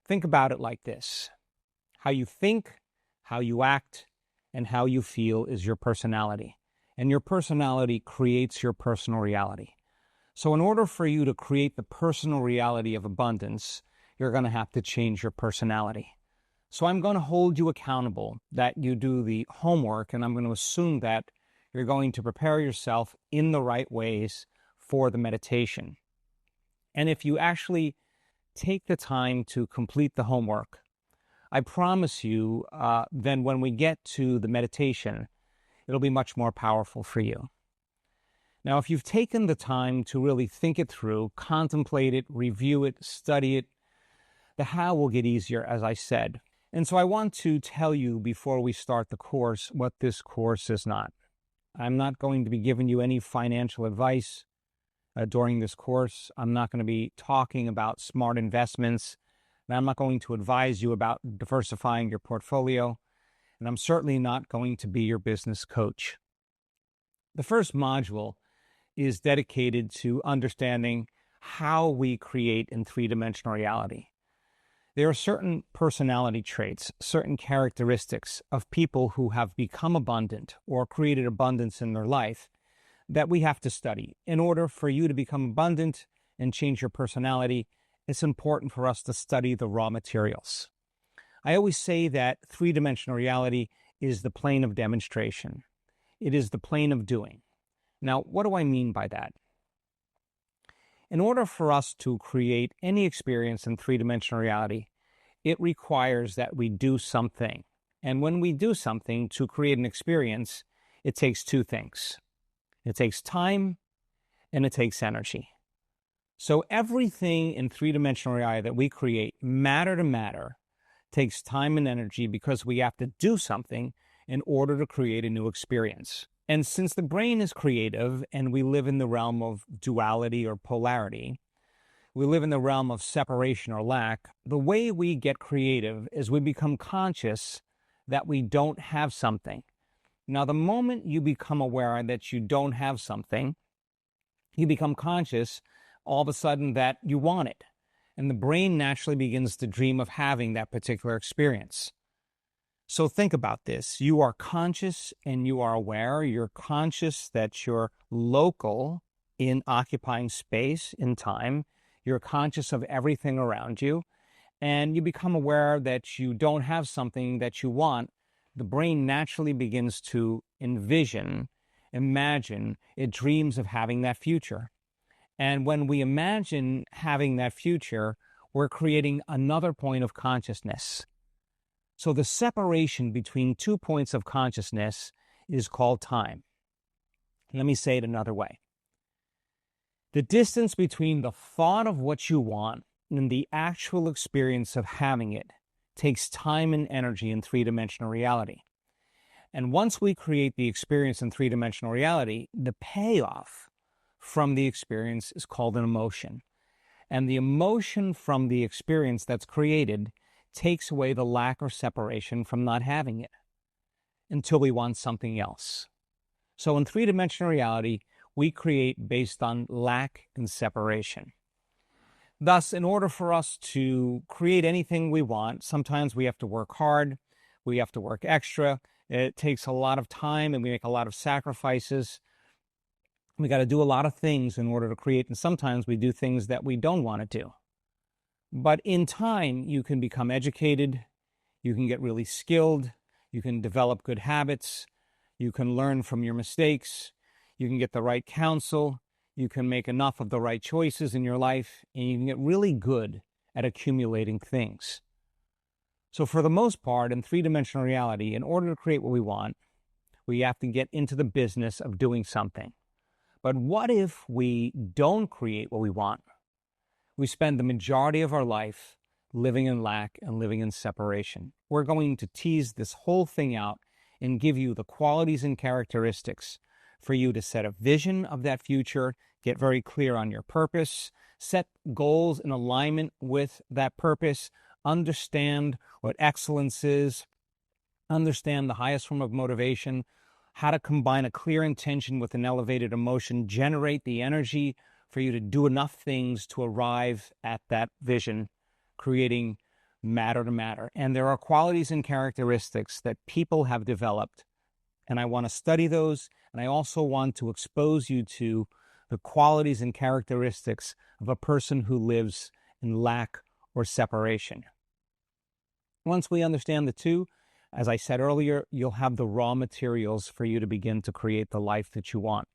Think about it like this. How you think, how you act, and how you feel is your personality. And your personality creates your personal reality. So in order for you to create the personal reality of abundance, you're going to have to change your personality. So I'm going to hold you accountable that you do the homework, and I'm going to assume that you're going to prepare yourself in the right ways for the meditation. And if you actually take the time to complete the homework, I promise you, then when we get to the meditation, it'll be much more powerful for you. Now, if you've taken the time to really think it through, contemplate it, review it, study it, the how will get easier, as I said. And so I want to tell you before we start the course what this course is not. I'm not going to be giving you any financial advice during this course. I'm not going to be talking about smart investments. And I'm not going to advise you about diversifying your portfolio. And I'm certainly not going to be your business coach. The first module is dedicated to understanding how we create in three-dimensional reality. There are certain personality traits, certain characteristics of people who have become abundant or created abundance in their life that we have to study. In order for you to become abundant and change your personality, it's important for us to study the raw materials. I always say that three-dimensional reality is the plane of demonstration. It is the plane of doing. Now, what do I mean by that? In order for us to create any experience in three-dimensional reality, it requires that we do something. And when we do something to create an experience, it takes two things. It takes time and it takes energy. So everything in three-dimensional reality that we create, matter to matter, takes time and energy because we have to do something in order to create a new experience. And since the brain is creative and we live in the realm of duality or polarity, we live in the realm of separation or lack, the way we get creative is we become conscious that we don't have something. Now, the moment you become aware that you don't have something, you become conscious all of a sudden that you want it. And the brain naturally begins to dream of having that particular experience. So think about this. You are conscious and you are aware. You're conscious that you're local in occupying space in time. You're conscious of everything around you. And you become aware that you don't have something that you want. The brain naturally begins to imagine, it dreams of having that future. And when we imagine having that future, we're creating another point of consciousness. So the separation between 2 points of consciousness is called time. Let me say it another way. The distance between the thought of what you want and the actual experience of having it takes time and energy in three-dimensional reality. And once we create the experience in three-dimensional reality, the payoff from the experience is called an emotion. And the emotion from the experience that's created takes away the lack or separation from not having it until we want something else. So in three-dimensional reality, we create based on lack and separation. Thus, in order for us to create anything we want, sometimes we have to work hard, we have to work extra, it takes a lot of time and we make a lot of sacrifices. We got to do a lot of things in order to create, and sometimes we do things that we don't want to do. But in time, you can become educated, you can get really skilled, you can develop good habits, you can learn from your mistakes, you can get the right counsel, you can make enough of the right choices in your life, and you can get really good at accumulating things. So for the most part, in three-dimensional reality, in order to create what we want, we have to get into the business of doing something. But what if we don't create what we want? We spend the majority of our life living in lack and living in separation. We're going to tease this whole thing out and give you the qualities and characteristics for you to set a vision of that future, get very clear on your purpose, set goals in alignment with that purpose, understand what excellence is, understand the highest form of motivation, how to combine a clear intention with an elevated emotion, generate the energy for you to do enough things to arrive at that vision, creating matter to matter. And there are qualities and characteristics that people have developed. And I want to study those. And I also want to expose you to the qualities and characteristics of a person who lives in lack or separation. Once we understand the two, as I said earlier, you'll have the raw materials for you to begin to create the life that you want.